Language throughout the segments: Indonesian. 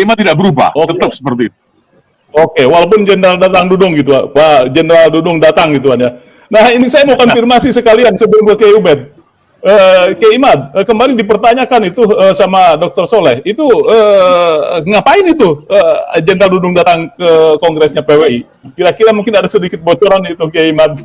Kiai Imad tidak berubah, tetap seperti itu. Oke, walaupun Jenderal datang Dudung gitu, Pak Jenderal Dudung datang gitu ya. Nah, ini saya mau konfirmasi sekalian sebelum ke Kiai Ubed. Kiai Imad, kemarin dipertanyakan itu sama Dr. Soleh, itu ngapain itu Jenderal Dudung datang ke kongresnya PWI? Kira-kira mungkin ada sedikit bocoran itu, Kiai Imad.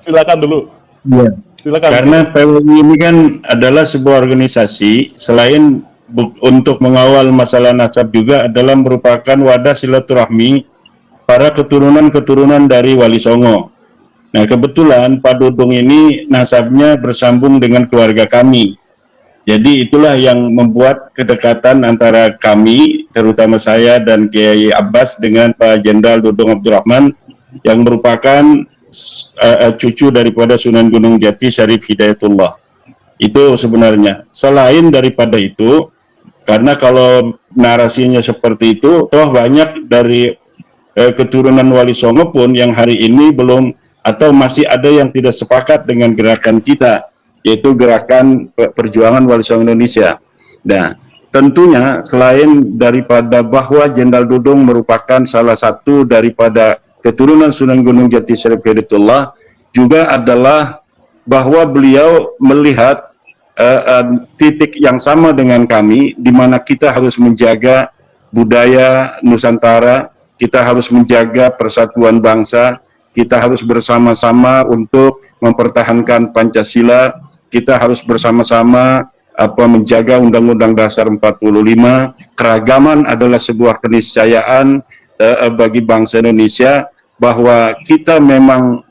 Silakan dulu. Ya. Silakan. Karena PWI ini kan adalah sebuah organisasi, selain untuk mengawal masalah nasab juga adalah merupakan wadah silaturahmi para keturunan-keturunan dari Wali Songo. Nah, kebetulan Pak Dudung ini nasabnya bersambung dengan keluarga kami. Jadi itulah yang membuat kedekatan antara kami, terutama saya dan Kiai Abbas dengan Pak Jenderal Dudung Abdurrahman yang merupakan cucu daripada Sunan Gunung Jati Syarif Hidayatullah. Itu sebenarnya. Selain daripada itu, karena kalau narasinya seperti itu, toh banyak dari keturunan Wali Songo pun yang hari ini belum atau masih ada yang tidak sepakat dengan gerakan kita, yaitu gerakan perjuangan Wali Songo Indonesia. Nah, tentunya selain daripada bahwa Jenderal Dudung merupakan salah satu daripada keturunan Sunan Gunung Jati Syarif Hidayatullah, juga adalah bahwa beliau melihat titik yang sama dengan kami, di mana kita harus menjaga budaya Nusantara, kita harus menjaga persatuan bangsa, kita harus bersama-sama untuk mempertahankan Pancasila, kita harus bersama-sama menjaga Undang-Undang Dasar 45. Keragaman adalah sebuah keniscayaan bagi bangsa Indonesia, bahwa kita memang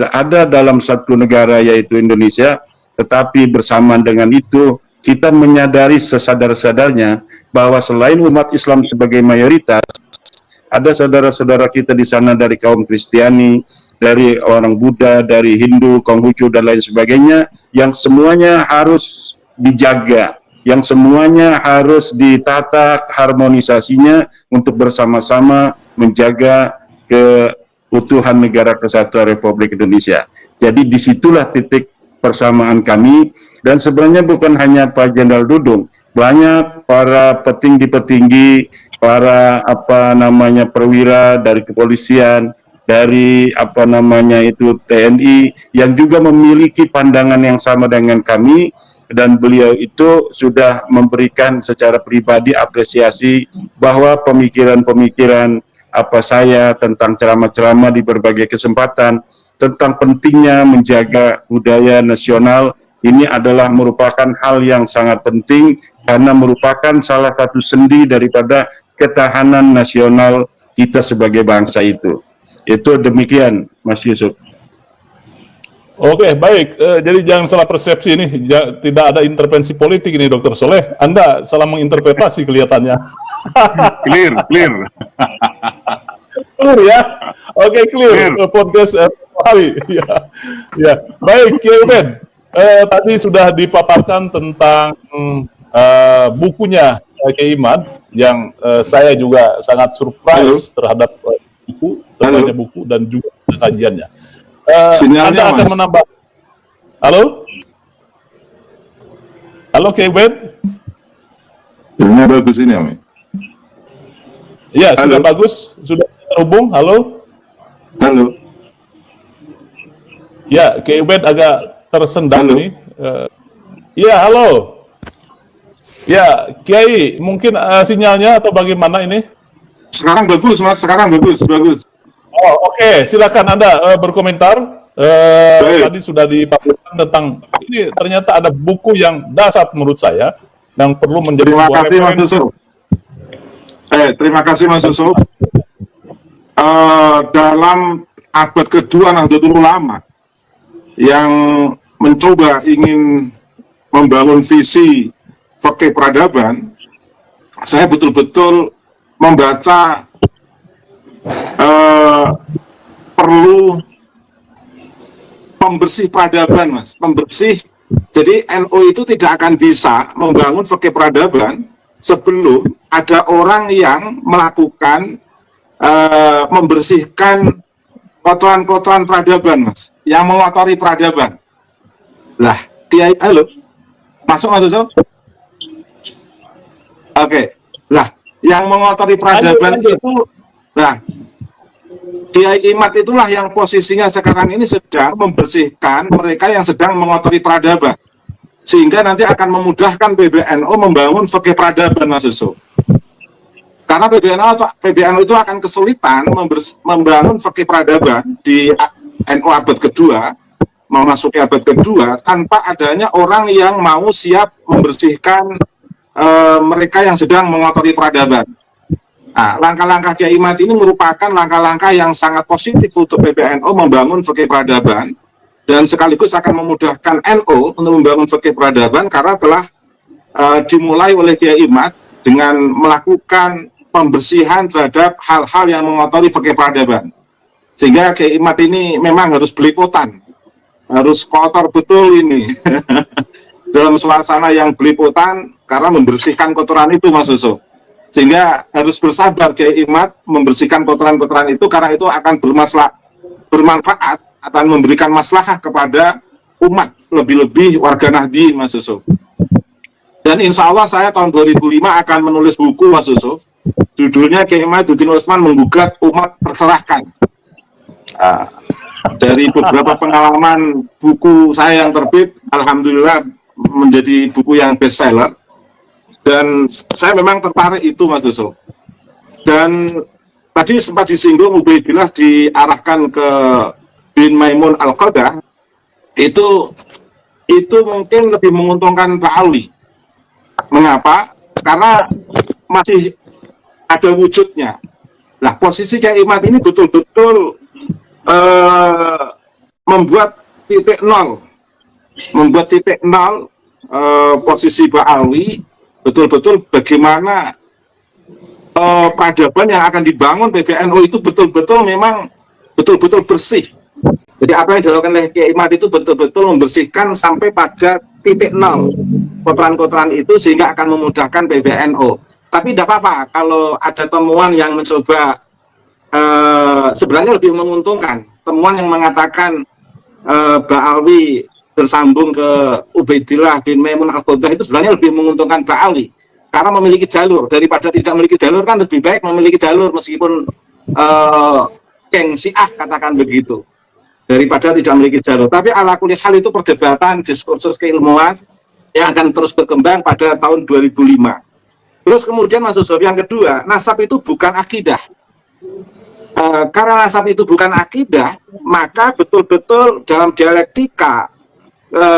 ada dalam satu negara yaitu Indonesia, tetapi bersamaan dengan itu kita menyadari sesadar-sadarnya bahwa selain umat Islam sebagai mayoritas, ada saudara-saudara kita di sana dari kaum Kristiani, dari orang Buddha, dari Hindu, Konghucu dan lain sebagainya, yang semuanya harus dijaga, yang semuanya harus ditata harmonisasinya untuk bersama-sama menjaga keutuhan negara kesatuan Republik Indonesia. Jadi disitulah titik persamaan kami, dan sebenarnya bukan hanya Pak Jenderal Dudung, banyak para petinggi-petinggi, para perwira dari kepolisian, dari TNI yang juga memiliki pandangan yang sama dengan kami, dan beliau itu sudah memberikan secara pribadi apresiasi bahwa pemikiran-pemikiran saya tentang ceramah-ceramah di berbagai kesempatan tentang pentingnya menjaga budaya nasional ini adalah merupakan hal yang sangat penting, karena merupakan salah satu sendi daripada ketahanan nasional kita sebagai bangsa itu. Itu demikian, Mas Yusuf. Oke, baik. Jadi jangan salah persepsi ini, tidak ada intervensi politik ini, Dr. Soleh. Anda salah menginterpretasi kelihatannya. Clear. Clear ya? Oke, clear. Podcast hari. Ya. Baik, Kiai Ubed. Tadi sudah dipaparkan tentang bukunya Kiai Imad, yang saya juga sangat surprise terhadap buku dan juga kajiannya. Anda akan menambah. Halo, Kiai Ubed. Ini bagus ini, Ami. Ya, sudah bagus, sudah terhubung. Halo. Ya, Kiai Ubed agak tersendat nih. Ya, halo. Ya, Kiai, mungkin sinyalnya atau bagaimana ini? Sekarang bagus, Mas. Sekarang bagus. Oh, oke. Silakan Anda berkomentar. Tadi sudah dipaparkan tentang ini, ternyata ada buku yang dahsyat menurut saya, yang perlu menjadi sebuah referensi. Terima kasih, Mas Yusuf. Dalam abad kedua Nahdlatul Ulama yang mencoba ingin membangun visi fikih peradaban, saya betul-betul membaca perlu pembersih peradaban, Mas. Pembersih. Jadi NU itu tidak akan bisa membangun fikih peradaban sebelum ada orang yang melakukan membersihkan kotoran-kotoran peradaban, Mas, yang mengotori peradaban. Lah, Kiai, halo, masuk Mas Yusuf? Oke. Lah, yang mengotori peradaban Lanjut. itu, nah, Kiai Imad itulah yang posisinya sekarang ini sedang membersihkan mereka yang sedang mengotori peradaban, sehingga nanti akan memudahkan PBNU membangun fikih peradaban, Mas Yusuf. Karena PBNU itu akan kesulitan membangun fikih peradaban di NU abad kedua, memasuki abad kedua, tanpa adanya orang yang mau siap membersihkan mereka yang sedang mengotori peradaban. Nah, langkah-langkah Kiai Imad ini merupakan langkah-langkah yang sangat positif untuk PBNU membangun fikih peradaban, dan sekaligus akan memudahkan NU untuk membangun fikih peradaban karena telah dimulai oleh Kiai Imad dengan melakukan pembersihan terhadap hal-hal yang mengotori fikih peradaban. Sehingga Kiai Imad ini memang harus belipotan, harus kotor betul ini dalam suasana yang belipotan karena membersihkan kotoran itu, Mas Yusuf. Sehingga harus bersabar Kiai Imad membersihkan kotoran-kotoran itu, karena itu akan bermanfaat, akan memberikan maslahah kepada umat, lebih-lebih warga Nahdi, Mas Yusuf. Dan insya Allah saya tahun 2005 akan menulis buku, Mas Yusuf, judulnya Kiai Imaduddin Utsman Menggugat Umat Tercerahkan. Dari beberapa pengalaman buku saya yang terbit, alhamdulillah menjadi buku yang bestseller. Dan saya memang tertarik itu, Mas Yusuf. Dan tadi sempat disinggung Ubaidillah diarahkan ke bin Maimun Al-Qadah, itu mungkin lebih menguntungkan Pak Ali. Mengapa? Karena masih ada wujudnya. Nah, posisi Kiai Imad ini betul-betul membuat titik nol, posisi Pak Ali, betul-betul bagaimana peradaban yang akan dibangun PBNU itu betul-betul memang betul-betul bersih. Jadi apa yang dilakukan oleh Kiai Imad itu betul-betul membersihkan sampai pada titik nol kotoran-kotoran itu, sehingga akan memudahkan PBNU. Tapi tidak apa-apa kalau ada temuan yang mencoba sebenarnya lebih menguntungkan. Temuan yang mengatakan Ba'alwi bersambung ke Ubaidillah bin Maimun Al-Qadah itu sebenarnya lebih menguntungkan Ba'alwi, karena memiliki jalur. Daripada tidak memiliki jalur, kan lebih baik memiliki jalur meskipun geng Syiah, katakan begitu, daripada tidak memiliki jalur. Tapi ala kulli hal itu perdebatan, diskursus keilmuan yang akan terus berkembang pada tahun 2005. Terus kemudian Mas Yusuf, yang kedua, nasab itu bukan akidah. Karena nasab itu bukan akidah, maka betul-betul dalam dialektika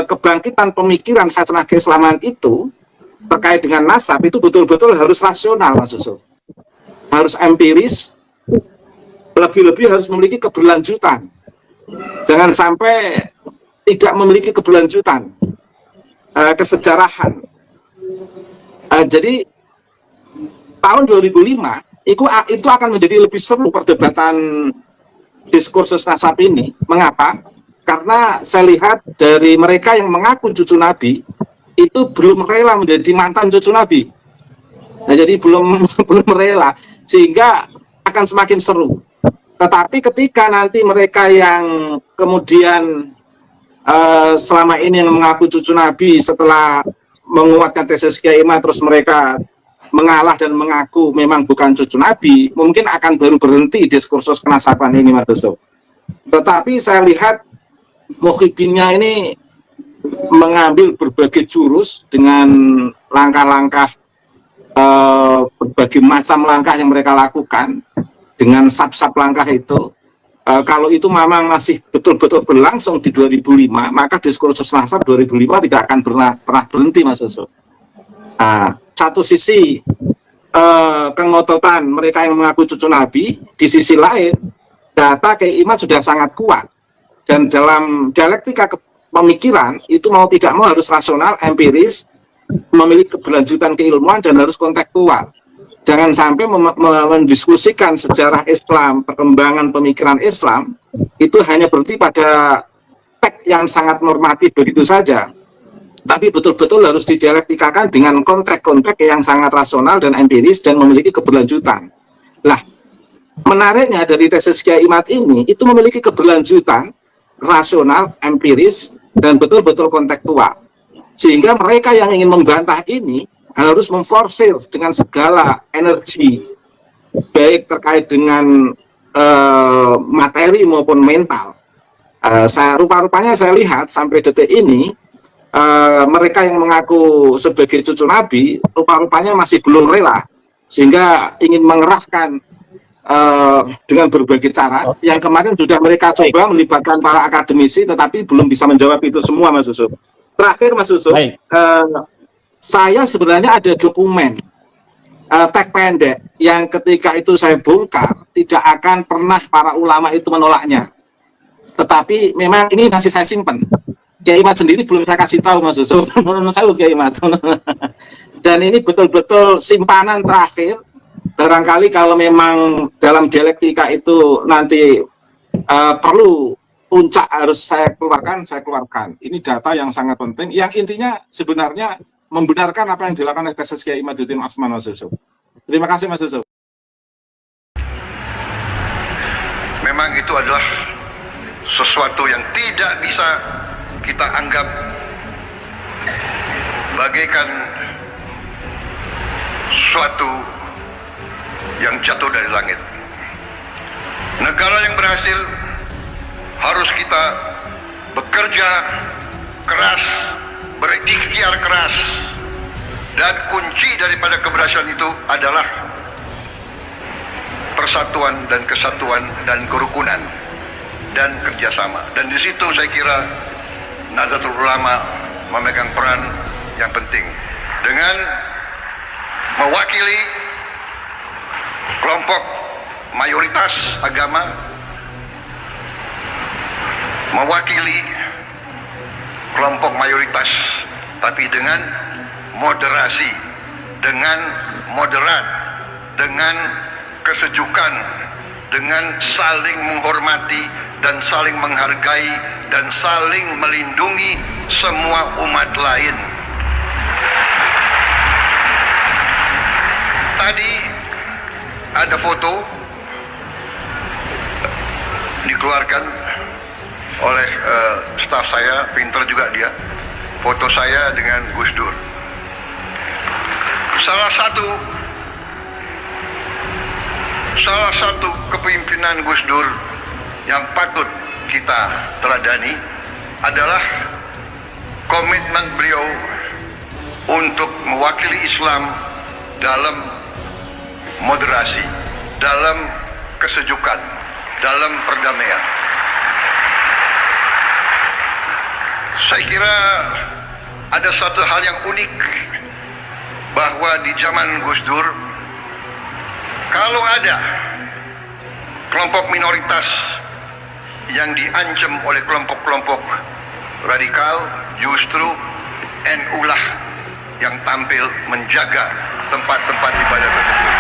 kebangkitan pemikiran hasanah keislaman itu terkait dengan nasab itu betul-betul harus rasional, Mas Yusuf. Harus empiris, lebih-lebih harus memiliki keberlanjutan. Jangan sampai tidak memiliki keberlanjutan, kesejarahan. Jadi tahun 2005 itu akan menjadi lebih seru perdebatan diskursus nasab ini. Mengapa? Karena saya lihat dari mereka yang mengaku cucu Nabi itu belum rela menjadi mantan cucu Nabi. Nah, jadi belum rela, sehingga akan semakin seru. Tetapi ketika nanti mereka yang kemudian selama ini yang mengaku cucu Nabi, setelah menguatkan tesis Kiai Imad, terus mereka mengalah dan mengaku memang bukan cucu Nabi, mungkin akan baru berhenti diskursus kenasaban ini, Mas Yusuf. Tetapi saya lihat Muhyiddinnya ini mengambil berbagai jurus dengan langkah-langkah, berbagai macam langkah yang mereka lakukan dengan sab-sab langkah itu. Kalau itu memang masih betul-betul berlangsung di 2005, maka diskursus nasab 2005 tidak akan pernah berhenti, Mas Yusuf. Satu sisi kengototan mereka yang mengaku cucu Nabi, di sisi lain data Kiai Imad sudah sangat kuat, dan dalam dialektika pemikiran itu mau tidak mau harus rasional, empiris, memiliki keberlanjutan keilmuan, dan harus kontekstual. Jangan sampai mendiskusikan sejarah Islam, perkembangan pemikiran Islam itu hanya berhenti pada teks yang sangat normatif begitu saja, tapi betul-betul harus didialektikakan dengan konteks-konteks yang sangat rasional dan empiris dan memiliki keberlanjutan. Lah, menariknya dari tesis Kiai Imad ini itu memiliki keberlanjutan rasional, empiris, dan betul-betul kontekstual, sehingga mereka yang ingin membantah ini harus memforsir dengan segala energi, baik terkait dengan materi maupun mental. Rupa-rupanya saya lihat sampai detik ini, mereka yang mengaku sebagai cucu Nabi, rupa-rupanya masih belum rela, sehingga ingin mengerahkan dengan berbagai cara. Yang kemarin sudah mereka coba melibatkan para akademisi, tetapi belum bisa menjawab itu semua, Mas Yusuf. Terakhir, Mas Yusuf, saya sebenarnya ada dokumen teks pendek yang ketika itu saya bongkar, tidak akan pernah para ulama itu menolaknya. Tetapi memang ini masih saya simpan. Kiai Imad sendiri belum saya kasih tahu, Mas Yusuf. Menurut saya Kiai Imad. Dan ini betul-betul simpanan terakhir. Barangkali kalau memang dalam dialektika itu nanti perlu puncak harus saya keluarkan. Ini data yang sangat penting. Yang intinya sebenarnya membenarkan apa yang dilakukan oleh tesis Kiai Imaduddin Atsman, Mas Yusuf. Terima kasih, Mas Yusuf. Memang itu adalah sesuatu yang tidak bisa kita anggap bagaikan suatu yang jatuh dari langit. Negara yang berhasil harus kita bekerja keras, berikhtiar keras, dan kunci daripada keberhasilan itu adalah persatuan dan kesatuan dan kerukunan dan kerjasama. Dan di situ saya kira Nahdlatul Ulama memegang peran yang penting dengan mewakili kelompok mayoritas agama, mewakili kelompok mayoritas, tapi dengan moderasi, dengan moderat, dengan kesejukan, dengan saling menghormati dan saling menghargai dan saling melindungi semua umat lain. Tadi ada foto dikeluarkan oleh staf saya, pinter juga dia, foto saya dengan Gus Dur. Salah satu kepemimpinan Gus Dur yang patut kita teladani adalah komitmen beliau untuk mewakili Islam dalam moderasi, dalam kesejukan, dalam perdamaian. Saya kira ada satu hal yang unik, bahwa di zaman Gus Dur, kalau ada kelompok minoritas yang diancam oleh kelompok-kelompok radikal, justru NU lah yang tampil menjaga tempat-tempat ibadah tersebut.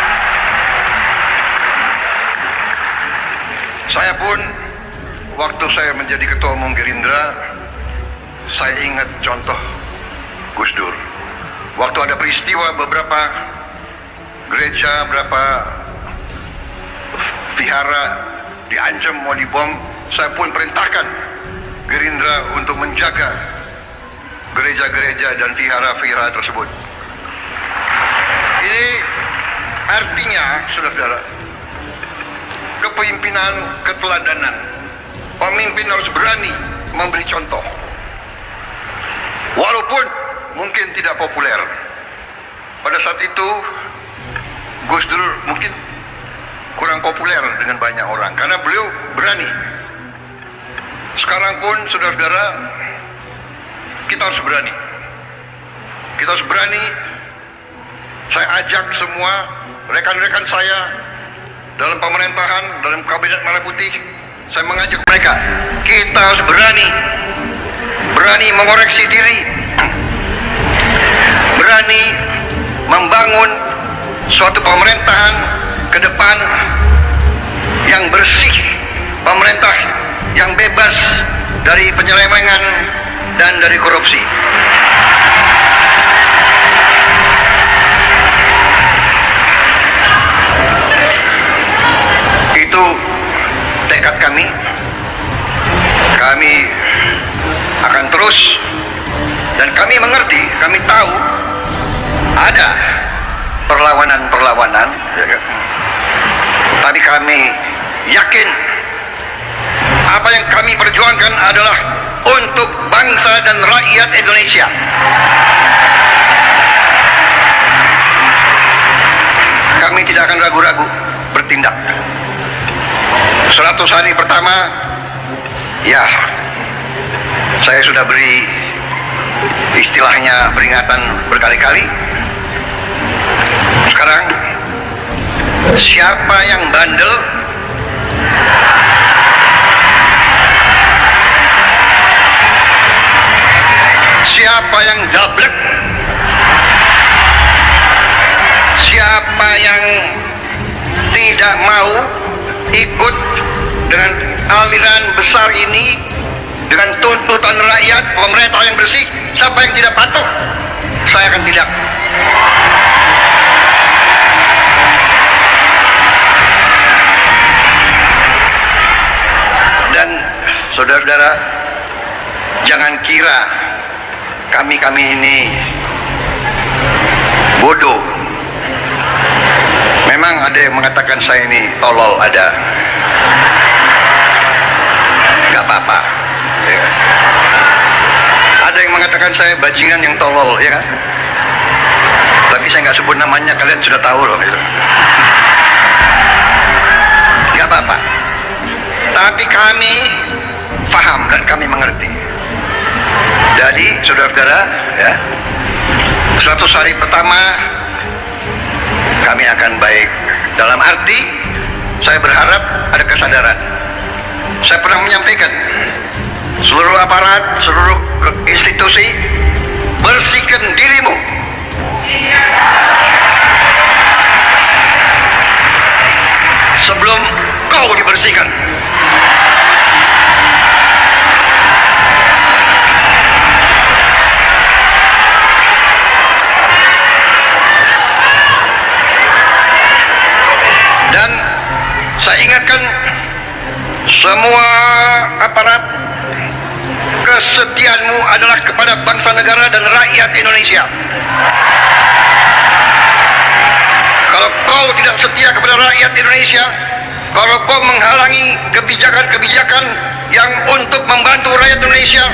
Saya pun, waktu saya menjadi ketua umum Gerindra, saya ingat contoh Gus Dur. Waktu ada peristiwa beberapa gereja, beberapa vihara diancam mau dibom, saya pun perintahkan Gerindra untuk menjaga gereja-gereja dan vihara-vihara tersebut. Ini artinya, saudara-saudara, kepemimpinan, keteladanan. Pemimpin harus berani memberi contoh, walaupun mungkin tidak populer. Pada saat itu Gus Dur mungkin kurang populer dengan banyak orang karena beliau berani. Sekarang pun saudara-saudara, kita harus berani. Kita harus berani. Saya ajak semua rekan-rekan saya dalam pemerintahan, dalam kabinet Merah Putih, saya mengajak mereka, kita harus berani. Berani mengoreksi diri, berani membangun suatu pemerintahan ke depan yang bersih, pemerintah yang bebas dari penyelewengan dan dari korupsi. Itu tekad kami. Kami akan terus, dan kami mengerti, kami tahu ada perlawanan-perlawanan, ya kan? Tapi kami yakin apa yang kami perjuangkan adalah untuk bangsa dan rakyat Indonesia. Kami tidak akan ragu-ragu bertindak. 100 hari pertama, ya, saya sudah beri istilahnya peringatan berkali-kali. Sekarang, siapa yang bandel, siapa yang gablek, siapa yang tidak mau ikut dengan aliran besar ini, dengan tuntutan rakyat, pemerintah yang bersih, siapa yang tidak patuh, saya akan tindak. Dan saudara-saudara, jangan kira kami ini bodoh. Memang ada yang mengatakan saya ini tolol, ada. Gak apa-apa, ya kan? Ada yang mengatakan saya bajingan yang tolol, ya kan? Tapi saya nggak sebut namanya, kalian sudah tahu loh, gitu. Gak apa-apa. Tapi kami paham dan kami mengerti. Jadi saudara-saudara, ya, 100 hari pertama kami akan baik. Dalam arti saya berharap ada kesadaran. Saya pernah menyampaikan, seluruh aparat, seluruh institusi, bersihkan dirimu. Sebelum kau dibersihkan. Dan saya ingatkan semua aparat, kesetiaanmu adalah kepada bangsa negara dan rakyat Indonesia. Kalau kau tidak setia kepada rakyat Indonesia, kalau kau menghalangi kebijakan-kebijakan yang untuk membantu rakyat Indonesia,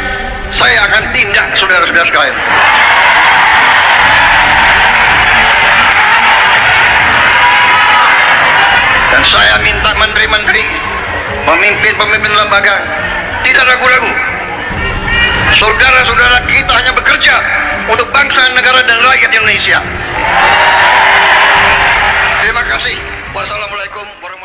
saya akan tindak, saudara-saudara sekalian. Dan saya minta menteri-menteri, pemimpin-pemimpin lembaga, tidak ragu-ragu. Saudara-saudara kita hanya bekerja untuk bangsa, negara, dan rakyat Indonesia. Terima kasih. Wassalamualaikum warahmatullahi wabarakatuh.